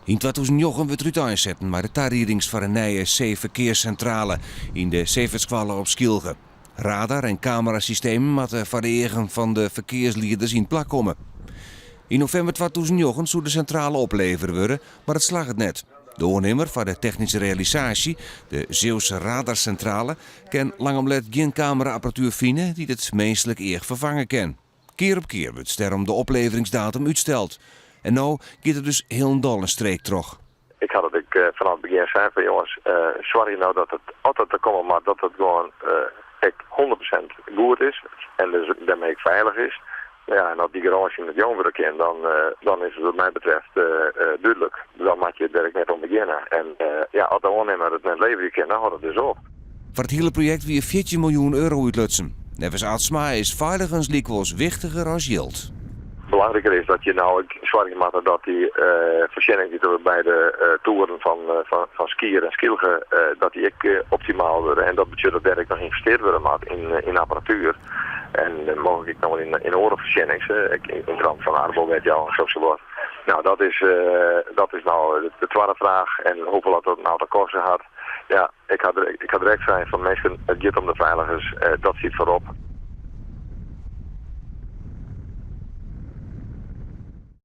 In 2009 werd Ruud aanzetten, maar de tarierings voor een nieuwe C-verkeerscentrale in de Zeeverskwallen op Skilge. Radar- en camerasystemen moeten voor de eigen van de verkeersleiders in plak komen. In november 2009 zou de centrale opleveren worden, maar het slag het net. De aannemer van de technische realisatie, de Zeeuwse radarcentrale, kan langomlet geen cameraapparatuur vinden die het menselijk eer vervangen kan. Keer op keer wordt daarom de opleveringsdatum uitsteld. En nu gaat het dus heel dol een streek terug. Ik had het vanaf het begin zei van jongens, sorry nou dat het altijd te komen, maar dat het gewoon 100% goed is en dus daarmee veilig is. Ja, en als die garage in het jongeren kent, dan is het wat mij betreft duidelijk. Dan maak je het werk net om beginnen. En als de aannemer het net leveren kan, dan houdt het dus op. Voor het hele project weer 14 miljoen euro uitlutsen. Nevens Aatsma is veiligheidslikwoos wichtiger als geld. Belangrijker is dat je nou zorg maakt dat die verschilling die er bij de toeren van skier en skilge, dat die optimaal worden. En dat betekent dat werk nog geïnvesteerd worden maakt in apparatuur. En mogelijk nog in orenversjennings. In krant van Arbol werd jou zo wordt. Nou, dat is nou de tweede vraag. En hoeveel dat nou de kosten had. Ja, ik had direct zijn van mensen, het gaat om de veiligers, dat zit voorop.